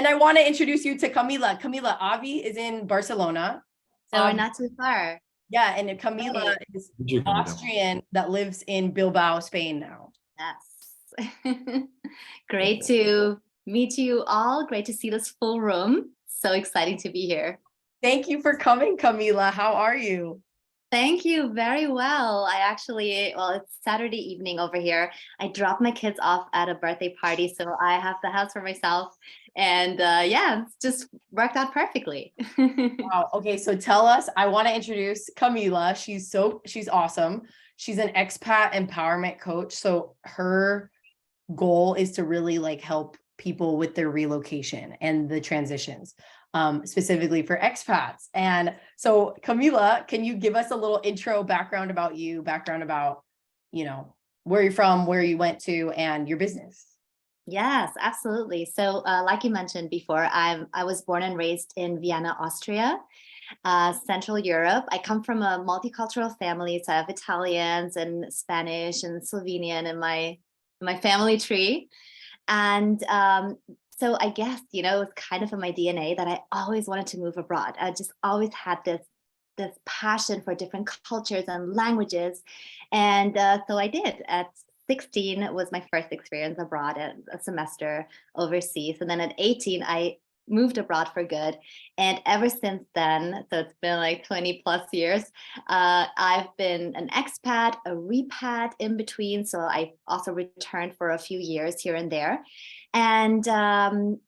And I want to introduce you to Camilla. Camilla, Avi is in Barcelona. So we're not too far. Yeah, and Camilla is Austrian that lives in Bilbao, Spain now. Yes. Great to meet you all. Great to see this full room. So exciting to be here. Thank you for coming, Camilla. How are you? Thank you. Very well. It's Saturday evening over here. I dropped my kids off at a birthday party, so I have the house for myself. And it's just worked out perfectly. Wow. Okay, so tell us, I want to introduce Camilla. She's awesome. She's an expat empowerment coach. So her goal is to really like help people with their relocation and the transitions. Specifically for expats. And so Camilla, can you give us a little intro background about you, where you're from, where you went to, and your business? Yes, absolutely. So like you mentioned before, I was born and raised in Vienna, Austria, Central Europe. I come from a multicultural family, so I have Italians and Spanish and Slovenian in my family tree. And so I guess, it's kind of in my DNA that I always wanted to move abroad. I just always had this passion for different cultures and languages. And so I did. At 16 was my first experience abroad, a semester overseas. And then at 18, I moved abroad for good. And ever since then, so it's been like 20 plus years, I've been an expat, a repat in between. So I also returned for a few years here and there. And 5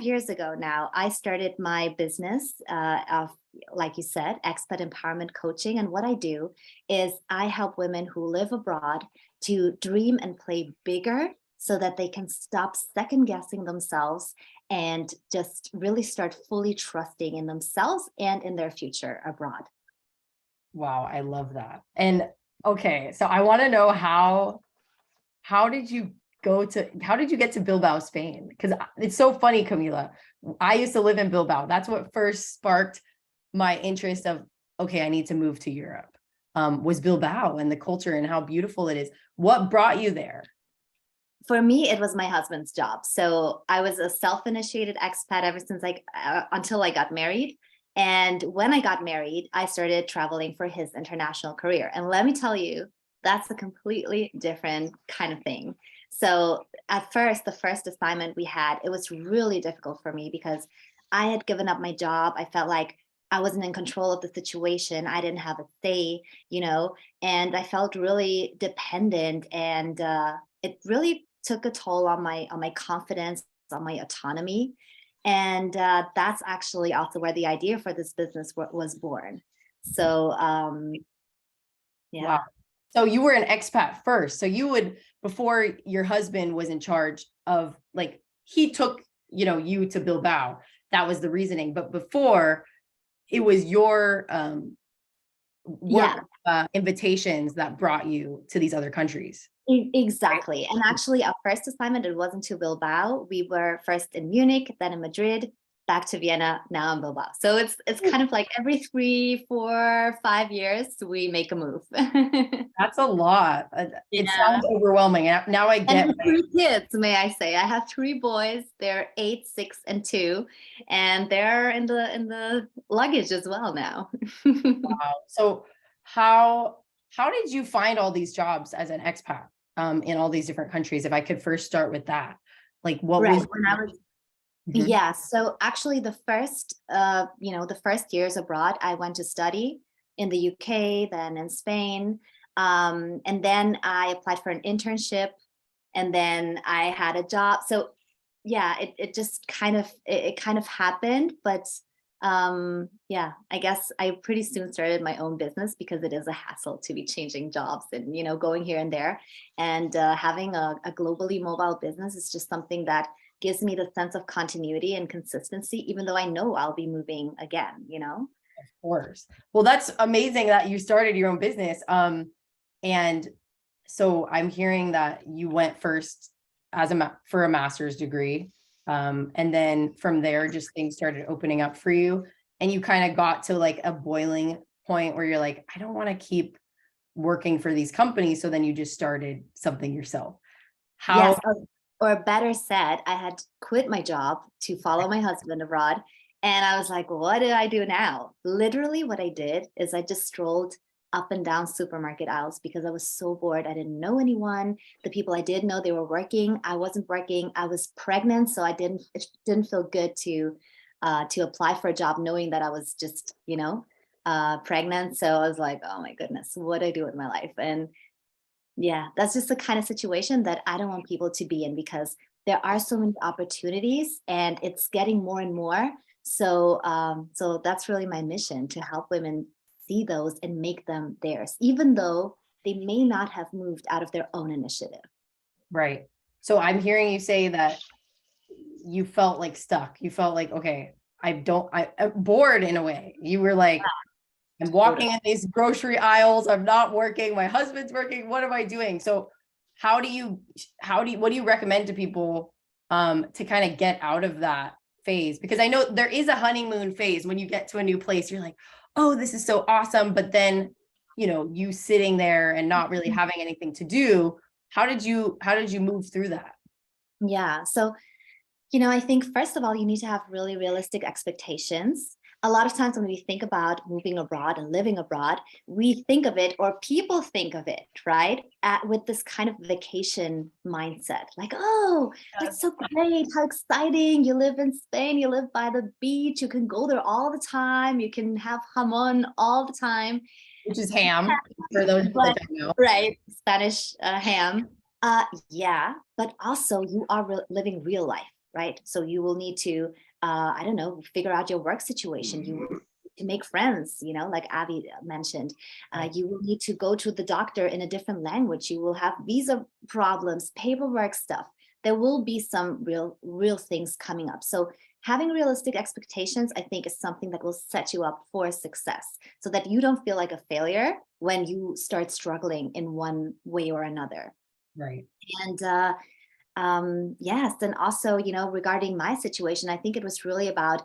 years ago now, I started my business of, like you said, expat empowerment coaching. And what I do is I help women who live abroad to dream and play bigger so that they can stop second guessing themselves and just really start fully trusting in themselves and in their future abroad. Wow, I love that. And okay, so I want to know how did you get to Bilbao, Spain? Because it's so funny, Camilla. I used to live in Bilbao. That's what first sparked my interest of, okay, I need to move to Europe, was Bilbao and the culture and how beautiful it is. What brought you there? For me, it was my husband's job. So I was a self-initiated expat ever since until I got married. And when I got married, I started traveling for his international career. And let me tell you, that's a completely different kind of thing. So at first, the first assignment we had, it was really difficult for me because I had given up my job. I felt like I wasn't in control of the situation. I didn't have a say, and I felt really dependent, and it really took a toll on my confidence, on my autonomy. And that's actually also where the idea for this business was born. So yeah. Wow. So you were an expat first. So you would, before your husband was in charge of, like, he took, you to Bilbao. That was the reasoning. But before, it was your invitations that brought you to these other countries. Exactly. And actually, our first assignment, it wasn't to Bilbao. We were first in Munich, then in Madrid, back to Vienna, now in Bilbao. So it's kind of like every 3, 4, 5 years, we make a move. That's a lot. It sounds overwhelming. Now I get and 3 kids, may I say. I have 3 boys. They're 8, 6, and 2, and they're in the luggage as well now. Wow. So how did you find all these jobs as an expat in all these different countries? If I could first start with that, like what was when I was. Yeah, so actually the first years abroad, I went to study in the UK, then in Spain, and then I applied for an internship, and then I had a job. So yeah, it just kind of happened, but I guess I pretty soon started my own business because it is a hassle to be changing jobs and going here and there, and having a globally mobile business is just something that gives me the sense of continuity and consistency, even though I know I'll be moving again, Of course. Well, that's amazing that you started your own business. And so I'm hearing that you went first for a master's degree. And then from there, just things started opening up for you. And you kind of got to like a boiling point where you're like, I don't want to keep working for these companies. So then you just started something yourself. Yes. or better said, I had quit my job to follow my husband abroad. And I was like, what did I do now? Literally, what I did is I just strolled up and down supermarket aisles because I was so bored. I didn't know anyone. The people I did know, they were working. I wasn't working. I was pregnant, so it didn't feel good to apply for a job knowing that I was just, pregnant. So I was like, oh my goodness, what do I do with my life? And yeah, that's just the kind of situation that I don't want people to be in, because there are so many opportunities and it's getting more and more. So that's really my mission, to help women see those and make them theirs, even though they may not have moved out of their own initiative. Right. So I'm hearing you say that you felt like stuck. You felt like, okay, I'm bored in a way. You were like, I'm walking in these grocery aisles. I'm not working. My husband's working. What am I doing? So what do you recommend to people to kind of get out of that phase? Because I know there is a honeymoon phase when you get to a new place. You're like, oh, this is so awesome. But then, you sitting there and not really having anything to do. How did you move through that? Yeah. So, I think first of all, you need to have really realistic expectations. A lot of times when we think about moving abroad and living abroad, we think of it, or people think of it, right? With this kind of vacation mindset, like, oh, that's so great. How exciting. You live in Spain, you live by the beach, you can go there all the time. You can have jamon all the time. Which is ham, for those that don't know. Right. Spanish ham. Yeah, but also you are living real life, right? So you will need to, I don't know, figure out your work situation. You will need to make friends, like Abby mentioned. You will need to go to the doctor in a different language. You will have visa problems, paperwork stuff. There will be some real things coming up. So having realistic expectations, I think, is something that will set you up for success, so that you don't feel like a failure when you start struggling in one way or another. Right. And yes, and also, regarding my situation, I think it was really about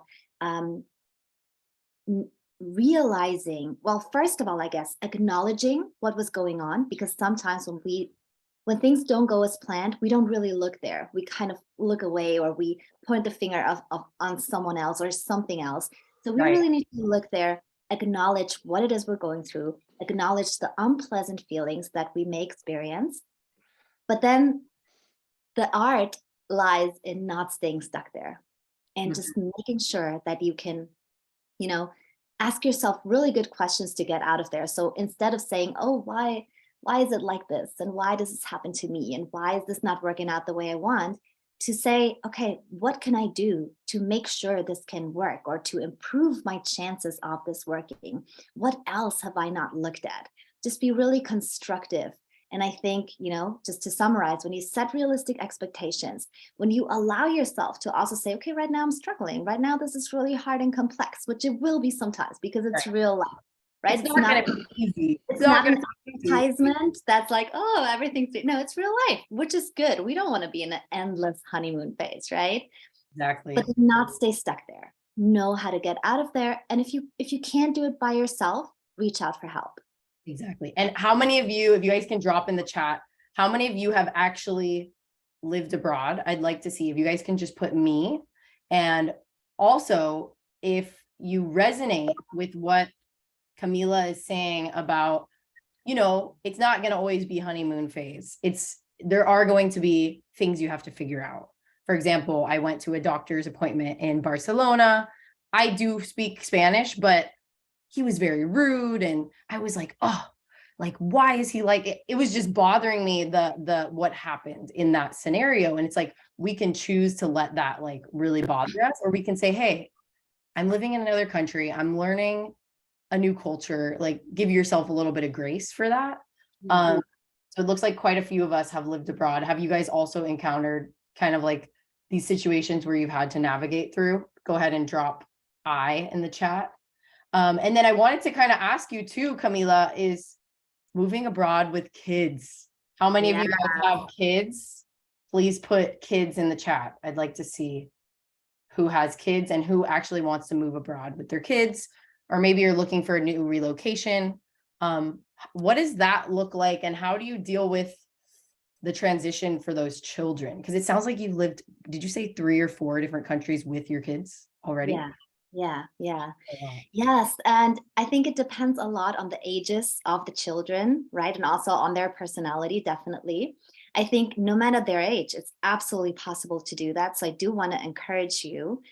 realizing, well, first of all, I guess, acknowledging what was going on, because sometimes when things don't go as planned, we don't really look there. We kind of look away, or we point the finger on someone else or something else. So we really need to look there, acknowledge what it is we're going through, acknowledge the unpleasant feelings that we may experience. But then the art lies in not staying stuck there, and just making sure that you can, ask yourself really good questions to get out of there. So instead of saying, oh, why is it like this? And why does this happen to me? And why is this not working out the way I want? To say, okay, what can I do to make sure this can work, or to improve my chances of this working? What else have I not looked at? Just be really constructive. And I think, just to summarize, when you set realistic expectations, when you allow yourself to also say, okay, right now I'm struggling. Right now, this is really hard and complex, which it will be sometimes, because it's real life, right? It's not going to be easy. It's not an advertisement that's like, oh, everything's, no, it's real life, which is good. We don't want to be in an endless honeymoon phase, right? Exactly. But not stay stuck there. Know how to get out of there. And if you can't do it by yourself, reach out for help. Exactly. And how many of you, if you guys can drop in the chat, how many of you have actually lived abroad? I'd like to see if you guys can just put me. And also, if you resonate with what Camilla is saying about, it's not going to always be honeymoon phase. There are going to be things you have to figure out. For example, I went to a doctor's appointment in Barcelona. I do speak Spanish, but he was very rude. And I was like, oh, like, why is he like it? It was just bothering me, what happened in that scenario. And it's like, we can choose to let that like really bother us, or we can say, hey, I'm living in another country. I'm learning a new culture. Like, give yourself a little bit of grace for that. So it looks like quite a few of us have lived abroad. Have you guys also encountered kind of like these situations where you've had to navigate through? Go ahead and drop I in the chat. And then I wanted to kind of ask you too, Camilla, is moving abroad with kids. How many of you guys have kids? Please put kids in the chat. I'd like to see who has kids and who actually wants to move abroad with their kids, or maybe you're looking for a new relocation. What does that look like? And how do you deal with the transition for those children? Because it sounds like you've lived, did you say 3 or 4 different countries with your kids already? Yeah, yeah, yeah. Oh, wow. Yes, and I think it depends a lot on the ages of the children, right? And also on their personality, definitely. I think no matter their age, it's absolutely possible to do that. So I do want to encourage you,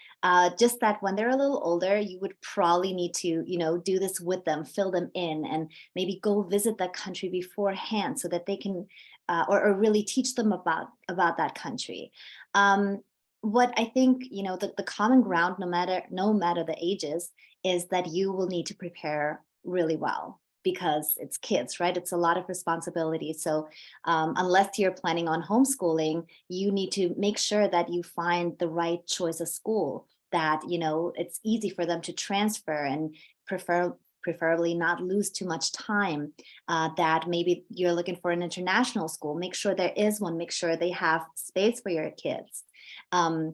just that when they're a little older, you would probably need to, do this with them, fill them in, and maybe go visit that country beforehand so that they can, or really teach them about that country. Um, what I think, the common ground, no matter the ages, is that you will need to prepare really well because it's kids, right? It's a lot of responsibility. So unless you're planning on homeschooling, you need to make sure that you find the right choice of school that, it's easy for them to transfer and preferably not lose too much time. That maybe you're looking for an international school, make sure there is one, make sure they have space for your kids, um,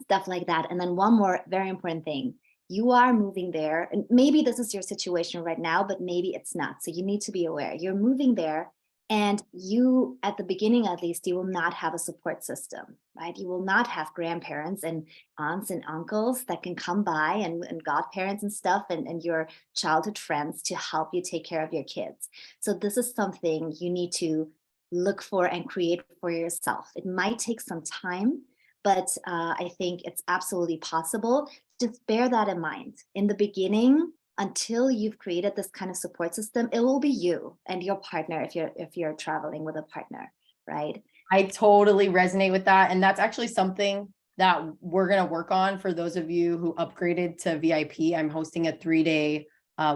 stuff like that. And then one more very important thing, you are moving there, and maybe this is your situation right now, but maybe it's not. So you need to be aware you're moving there, and you, at the beginning at least, you will not have a support system, right? You will not have grandparents and aunts and uncles that can come by, and godparents and stuff, and your childhood friends to help you take care of your kids. So this is something you need to look for and create for yourself. It might take some time, but I think it's absolutely possible. Just bear that in mind. In the beginning, until you've created this kind of support system, it will be you and your partner if you're traveling with a partner, right? I totally resonate with that. And that's actually something that we're going to work on for those of you who upgraded to VIP. I'm hosting a 3-day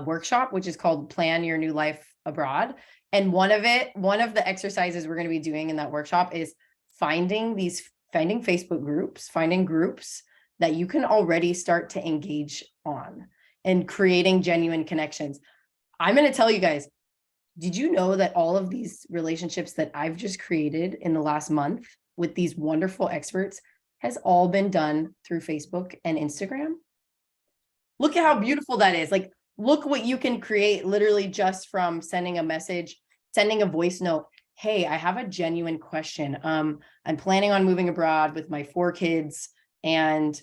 workshop, which is called Plan Your New Life Abroad. And one of the exercises we're going to be doing in that workshop is finding Facebook groups, finding groups that you can already start to engage on and creating genuine connections. I'm going to tell you guys, did you know that all of these relationships that I've just created in the last month with these wonderful experts has all been done through Facebook and Instagram? Look at how beautiful that is. Like, look what you can create literally just from sending a message, sending a voice note. Hey, I have a genuine question. I'm planning on moving abroad with my 4 kids, and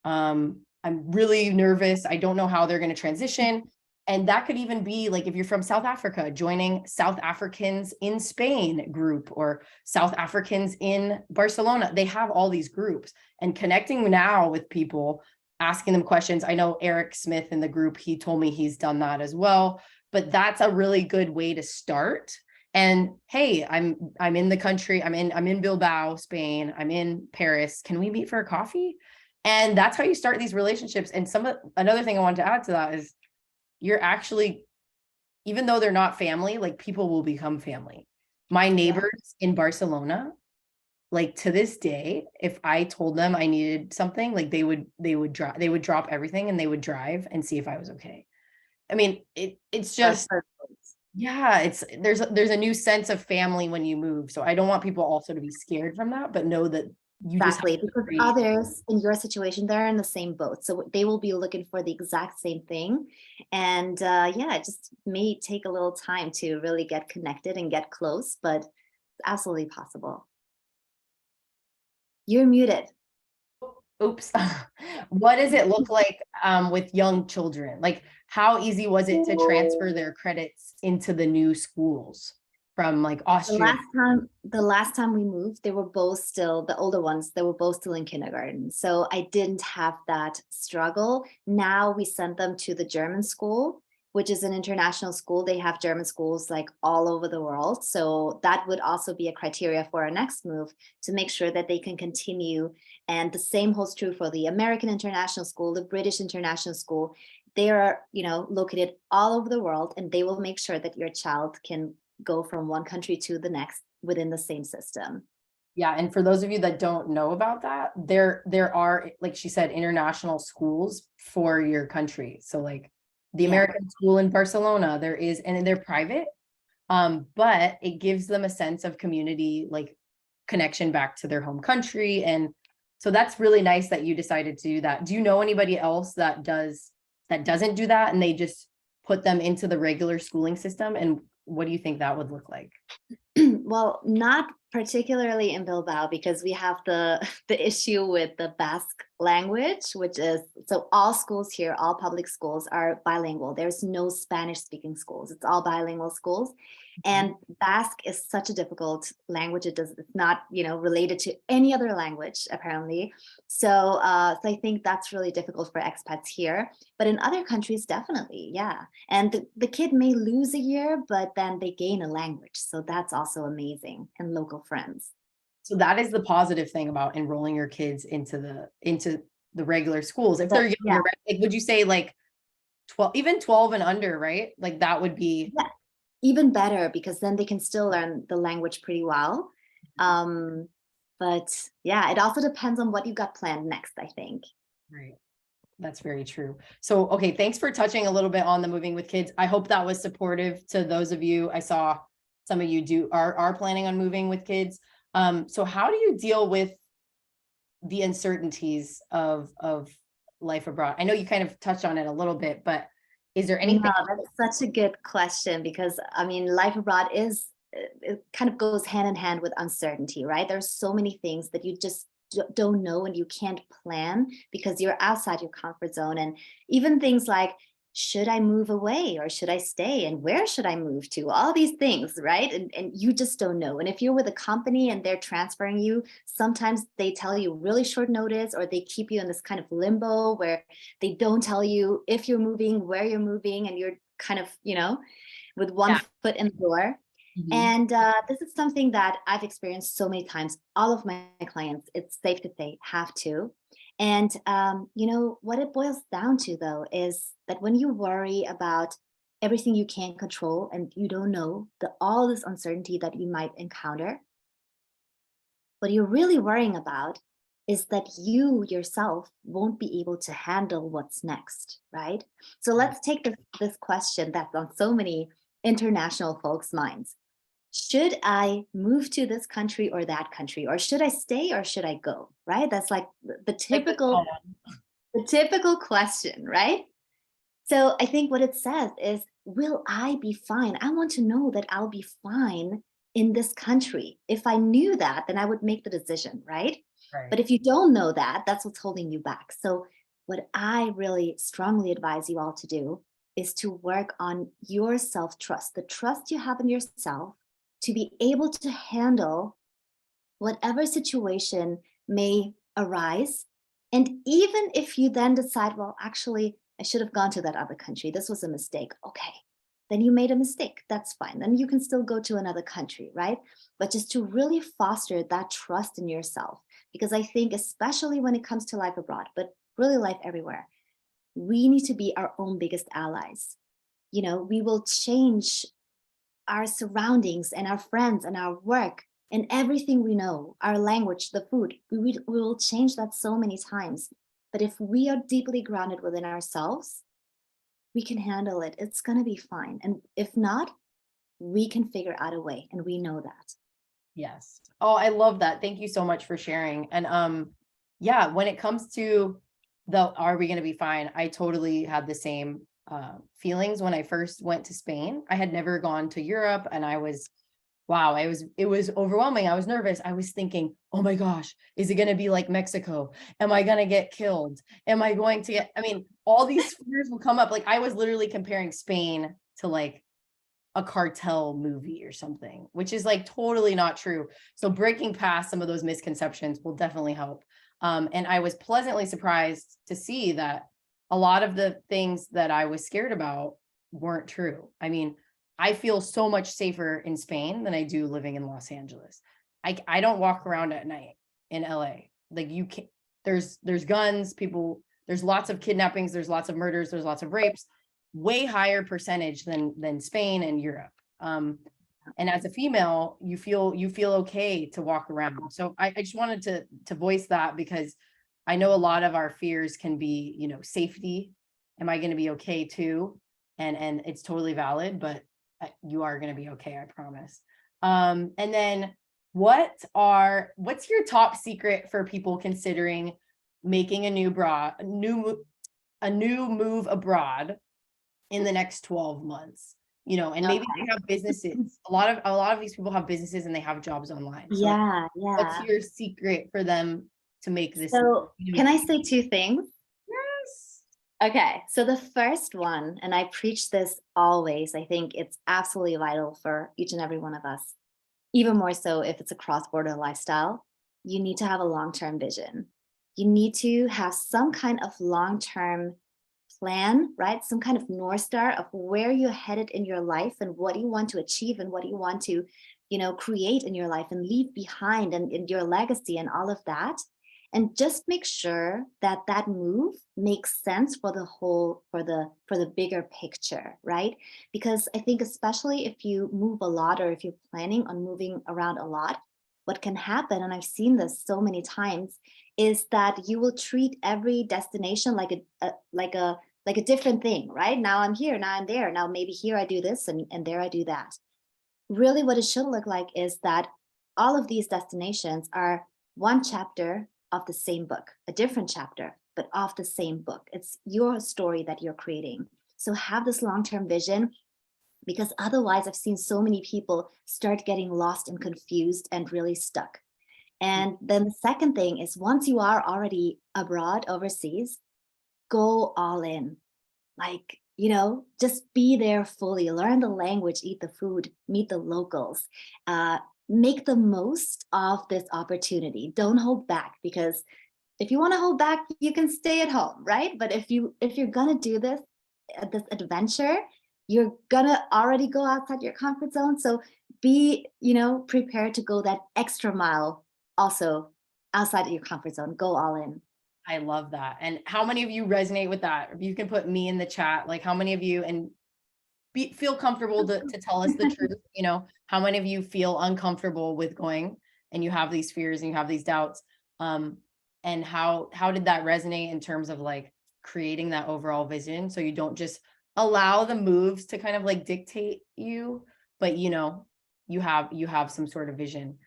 I'm really nervous. I don't know how they're going to transition. And that could even be like, if you're from South Africa, joining South Africans in Spain group, or South Africans in Barcelona. They have all these groups, and connecting now with people, asking them questions. I know Eric Smith in the group, he told me he's done that as well, but that's a really good way to start. And hey, I'm in the country. I'm in Bilbao, Spain. I'm in Paris. Can we meet for a coffee? And that's how you start these relationships. And another thing I wanted to add to that is, you're actually, even though they're not family, like, people will become family. My neighbors in Barcelona, like, to this day, if I told them I needed something, like, they would drop everything and they would drive and see if I was okay. I mean, it's just, yeah, there's a new sense of family when you move. So I don't want people also to be scared from that, but know that you Exactly, just have to because others in your situation, they're in the same boat. So they will be looking for the exact same thing. And it just may take a little time to really get connected and get close, but it's absolutely possible. You're muted. Oops. What does it look like with young children? Like, how easy was it to transfer their credits into the new schools from like Austria? The last time we moved, they were both still, the older ones, they were both still in kindergarten. So I didn't have that struggle. Now we sent them to the German school, which is an international school. They have German schools like all over the world. So that would also be a criteria for our next move, to make sure that they can continue. And the same holds true for the American International School, the British International School. They are, located all over the world, and they will make sure that your child can go from one country to the next within the same system. Yeah, and for those of you that don't know about that, there are, like she said, international schools for your country. So like the American school in Barcelona, there is, and they're private, but it gives them a sense of community, like connection back to their home country. And so that's really nice that you decided to do that. Do you know anybody else that doesn't do that, and they just put them into the regular schooling system? And what do you think that would look like? Well, not particularly in Bilbao because we have the the issue with the Basque language, which is, so all schools here, all public schools are bilingual. There's no Spanish speaking schools. It's all bilingual schools. Mhm. And Basque is such a difficult language. It's not, related to any other language apparently. So I think that's really difficult for expats here. But in other countries, definitely, yeah. And the kid may lose a year, but then they gain a language. So that's also amazing, and local friends. So that is the positive thing about enrolling your kids into the regular schools. If But they're yeah, younger, right? Like, would you say like 12, even 12 and under, right? Like that would be yeah, even better because then they can still learn the language pretty well. Um, but yeah, it also depends on what you got planned next, I think. right. That's very true. So, okay, thanks for touching a little bit on the moving with kids. I hope that was supportive to those of you. I saw some of you are planning on moving with kids. So how do you deal with the uncertainties of life abroad? I know you kind of touched on it a little bit, but is there No, anything? that's such a good question because I mean, life abroad is, it kind of goes hand in hand with uncertainty, right? There's so many things that you just don't know and you can't plan because you're outside your comfort zone. And even things like, should I move away or should I stay? And where should I move to? All these things, right? And you just don't know. And if you're with a company and they're transferring you, sometimes they tell you really short notice or they keep you in this kind of limbo where they don't tell you if you're moving, where you're moving, and you're kind of, with one Yeah. foot in the door. Mhm. And this is something that I've experienced so many times. All of my clients, it's safe to say, have to. And what it boils down to, though, is that when you worry about everything you can't control and you don't know all this uncertainty that you might encounter, what you're really worrying about is that you yourself won't be able to handle what's next, right? So Right. let's take this question that's on so many international folks' minds. Should I move to this country or that country? Or should I stay or should I go? Right? That's like the Like the typical, the typical question, right? So I think what it says is, will I be fine? I want to know that I'll be fine in this country. If I knew that, then I would make the decision, right? But right. if you don't know that, that's what's holding you back. So what I really strongly advise you all to do is to work on your self-trust, the trust you have in yourself to be able to handle whatever situation may arise. And even if you then decide, well, actually, I should have gone to that other country, this was a mistake. Okay, then you made a mistake. That's fine. Then you can still go to another country, right? But just to really foster that trust in yourself. Because I think, especially when it comes to life abroad, but really life everywhere, we need to be our own biggest allies. We will change our surroundings and our friends and our work and everything we know, our language, the food, we will change that so many times. But if we are deeply grounded within ourselves, we can handle it. It's going to be fine. And if not, we can figure out a way. And we know that. Yes. Oh, I love that. Thank you so much for sharing. And yeah, when it comes to the are we going to be fine? I totally had the same feelings when I first went to Spain. I had never gone to Europe and I was wow, it was overwhelming. I was nervous. I was thinking, "Oh my gosh, is it going to be like Mexico? Am I going to get killed? Am I going to get I mean, all these fears will come up. Like I was literally comparing Spain to like a cartel movie or something, which is like totally not true. So breaking past some of those misconceptions will definitely help. And I was pleasantly surprised to see that a lot of the things that I was scared about weren't true. I mean, I feel so much safer in Spain than I do living in Los Angeles. I don't walk around at night in LA. Like you can't, there's guns, people, there's lots of kidnappings, there's lots of murders, there's lots of rapes, way higher percentage than Spain and Europe. And as a female, you feel okay to walk around. So I just wanted to voice that because I know a lot of our fears can be, safety. Am I going to be okay too? And it's totally valid, but you are going to be okay, I promise. And then what's your top secret for people considering making a new move abroad in the next 12 months? you know, and maybe they have businesses. A lot of these people have businesses and they have jobs online. So like, Yeah, what's yeah. your secret for them to make this? So can I say two things? Yes. Okay, so the first one, and I preach this always, I think it's absolutely vital for each and every one of us, even more so if it's a cross-border lifestyle. You need to have a long-term vision. You need to have some kind of long-term plan, right? Some kind of North Star of where you're headed in your life and what you want to achieve and what you want to, create in your life and leave behind and in your legacy and all of that. And just make sure that that move makes sense for the whole, for the bigger picture, right? Because I think especially if you move a lot or if you're planning on moving around a lot, what can happen, and I've seen this so many times, is that you will treat every destination like a different thing, right? Now I'm here, now I'm there, now maybe here I do this and there I do that. Really what it should look like is that all of these destinations are one chapter of the same book, a different chapter, but of the same book. It's your story that you're creating. So have this long-term vision, because otherwise I've seen so many people start getting lost and confused and really stuck. And then the second thing is, once you are already abroad, overseas, go all in. Like, just be there fully, learn the language, eat the food, meet the locals, make the most of this opportunity. Don't hold back, because if you want to hold back, you can stay at home, right? But if you're gonna do this adventure, you're gonna already go outside your comfort zone. So be, prepared to go that extra mile also outside of your comfort zone. Go all in. I love that. And how many of you resonate with that? If you can put me in the chat, like how many of you, and feel comfortable to tell us the truth, how many of you feel uncomfortable with going and you have these fears and you have these doubts? And how did that resonate in terms of like creating that overall vision? So you don't just allow the moves to kind of like dictate you, but you have some sort of vision.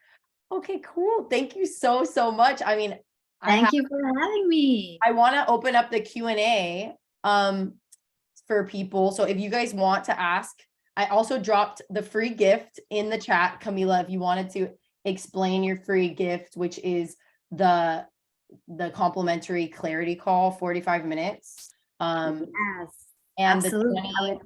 Okay, cool. Thank you so much. I mean, Thank you for having me. I want to open up the Q&A for people. So if you guys want to ask, I also dropped the free gift in the chat. Camilla, if you wanted to explain your free gift, which is the complimentary clarity call, 45 minutes. Yes, and absolutely.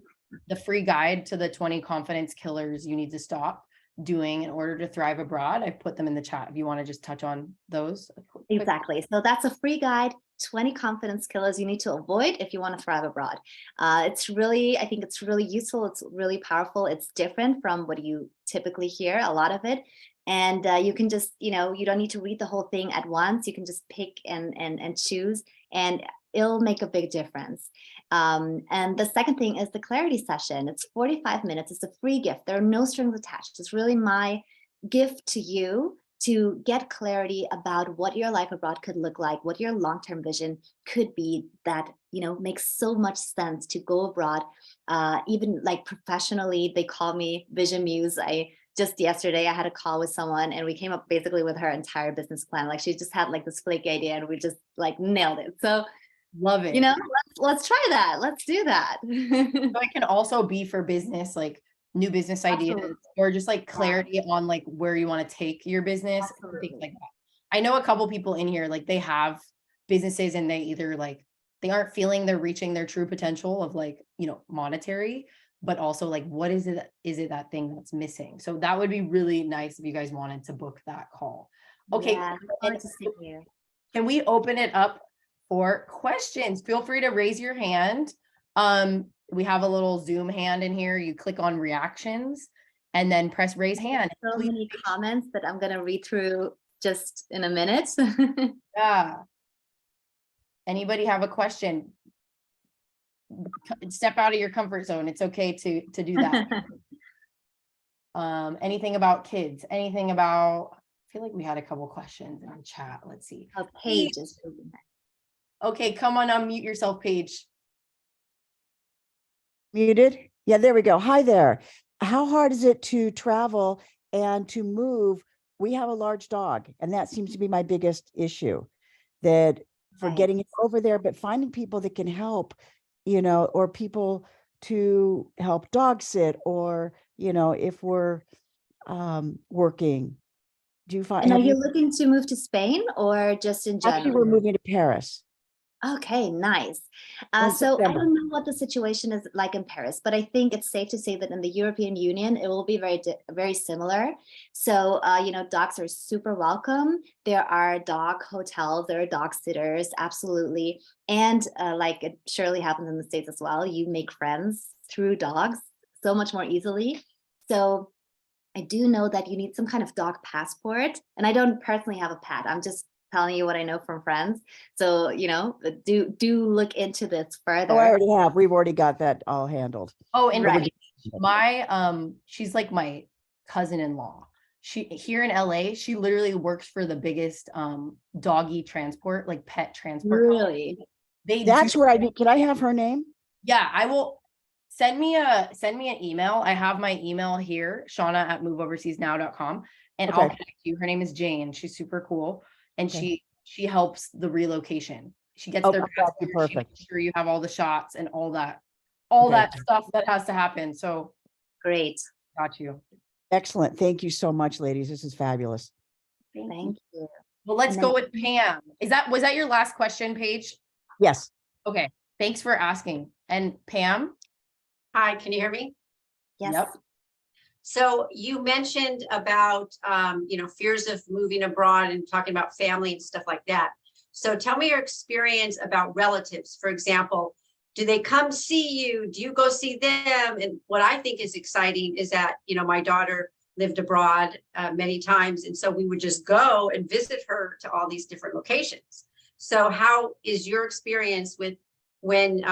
the free guide to the 20 confidence killers you need to stop doing in order to thrive abroad. I've put them in the chat if you want to just touch on those. Exactly. So that's a free guide, 20 confidence killers you need to avoid if you want to thrive abroad. I think it's really useful. It's really powerful. It's different from what you typically hear, a lot of it. And you can just, you don't need to read the whole thing at once. You can just pick and choose, and it'll make a big difference. And the second thing is the clarity session. It's 45 minutes. It's a free gift. There are no strings attached. It's really my gift to you to get clarity about what your life abroad could look like, what your long-term vision could be, that makes so much sense to go abroad. Even like professionally, they call me Vision Muse. Just yesterday I had a call with someone and we came up basically with her entire business plan. Like she just had like this flaky idea and we just like nailed it. So love it. Let's try that. Let's do that. So it can also be for business, like new business ideas. Absolutely. Or just like clarity on like where you want to take your business. Absolutely. Things like that. I know a couple people in here, like they have businesses and they either like, they aren't feeling they're reaching their true potential of like, monetary, but also like, what is it that thing that's missing? So that would be really nice if you guys wanted to book that call. Okay. Yeah, and can we open it up for questions? Feel free to raise your hand. We have a little Zoom hand in here. You click on reactions and then press raise hand. So many comments that I'm going to read through just in a minute. Yeah. Anybody have a question? Step out of your comfort zone. It's okay to do that. Anything about kids? Anything about, I feel like we had a couple questions in chat. Let's see. A page is okay, come on, unmute yourself, Paige. Muted? Yeah, there we go. Hi there. How hard is it to travel and to move? We have a large dog, and that seems to be my biggest issue, that for getting it over there, but finding people that can help, or people to help dog sit, or, if we're working? Do you find, And are have you you, looking to move to Spain or just in actually, general? we're moving to Paris Okay, nice. in So I September. don't know what the situation is like in Paris, but I think it's safe to say that in the European Union, it will be very similar. So, dogs are super welcome. There are dog hotels, there are dog sitters, absolutely. And like it surely happens in the States as well, you make friends through dogs so much more easily. So I do know that you need some kind of dog passport. And I don't personally have a pet. I'm just telling you what I know from friends. So, do look into this Oh, I further. already have. We've already got that all handled. Oh, and Right. she's like my cousin-in-law. She here in LA, she literally works for the biggest doggy transport, like pet transport company. Really? They That's do, where I need, can I have her name? yeah, I will send me an email. I have my email here, shauna@moveoverseasnow.com, and I'll Okay. connect you. Her name is Jane. She's super cool. And Okay. she helps the relocation. She gets Oh, their that'd be passport, she perfect. makes sure you have all the shots and all Okay. that stuff that has to happen. So Great. got you. Excellent. Thank you so much, ladies. This is fabulous. Thank you. Well, let's And go then- with Pam. Was that your last question, Paige? Yes. Okay. Thanks for asking. And Pam? Hi, can you hear me? Yes. Yep. So you mentioned about, fears of moving abroad and talking about family and stuff like that. So tell me your experience about relatives. For example, do they come see you? Do you go see them? And what I think is exciting is that, my daughter lived abroad many times. And so we would just go and visit her to all these different locations. So how is your experience with when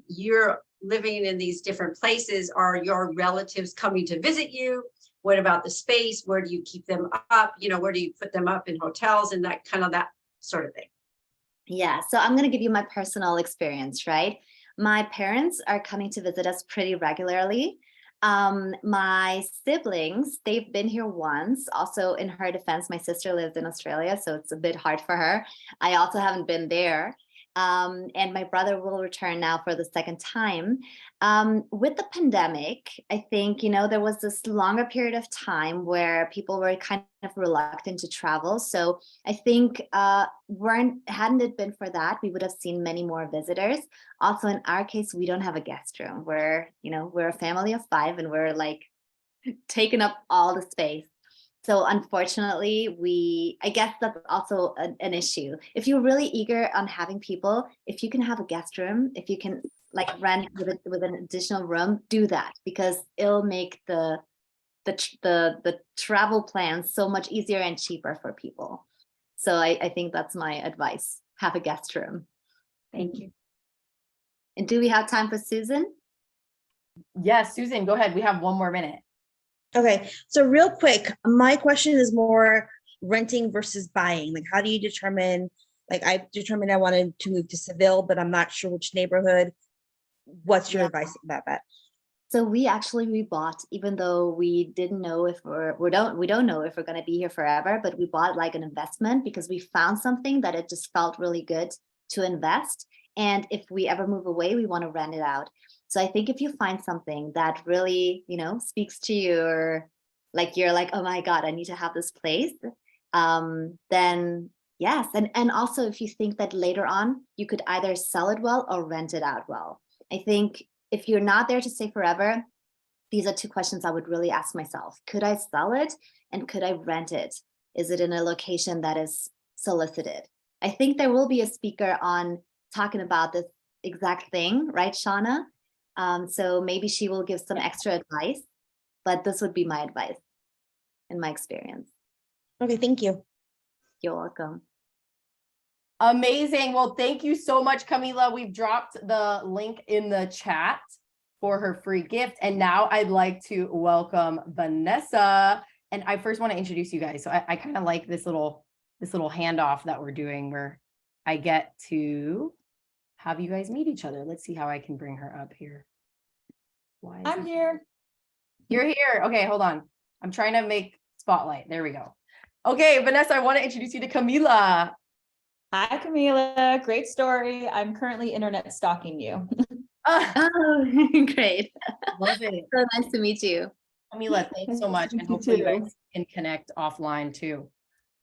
you're living in these different places? Are your relatives coming to visit you? What about the space? Where do you keep them up? Where do you put them up in hotels and that sort of thing? Yeah. So I'm going to give you my personal experience, right? My parents are coming to visit us pretty regularly. My siblings, they've been here once. Also, in her defense, my sister lives in Australia, so it's a bit hard for her. I also haven't been there. And my brother will return now for the second time. With the pandemic, I think, there was this longer period of time where people were kind of reluctant to travel. So I think hadn't it been for that, we would have seen many more visitors. Also, in our case, we don't have a guest room. We're a family of 5 and we're like taking up all the space. So unfortunately, I guess that's also an issue. If you're really eager on having people, if you can have a guest room, if you can like rent with an additional room, do that, because it'll make the travel plans so much easier and cheaper for people. So I think that's my advice. Have a guest room. Thank you. And do we have time for Susan? Yes, Susan, go ahead. We have 1 more minute. Okay, so real quick, my question is more renting versus buying. Like, how do you determine, like, I determined I wanted to move to Seville, but I'm not sure which neighborhood. What's your advice about that? So we bought, even though we didn't know if we don't know if we're going to be here forever, but we bought like an investment because we found something that it just felt really good to invest. And if we ever move away, we want to rent it out. So I think if you find something that really, speaks to you, or like you're like, oh my God, I need to have this place, then yes. And also if you think that later on you could either sell it well or rent it out well. I think if you're not there to stay forever, these are 2 questions I would really ask myself. Could I sell it and could I rent it? Is it in a location that is solicited? I think there will be a speaker on talking about this exact thing, right, Shauna? So maybe she will give some extra advice, but this would be my advice in my experience. Okay, thank you. You're welcome. Amazing. Well, thank you so much, Camilla. We've dropped the link in the chat for her free gift. And now I'd like to welcome Vanessa. And I first want to introduce you guys. So I kind of like this little handoff that we're doing where I get to have you guys meet each other. Let's see how I can bring her up here. I'm here. You're here. Okay, hold on. I'm trying to make spotlight. There we go. Okay, Vanessa, I want to introduce you to Camilla. Hi, Camilla. Great story. I'm currently internet stalking you. Oh, great. Love it. So nice to meet you. Camila, thanks so Nice much. to And meet you hopefully you too. guys can connect offline too.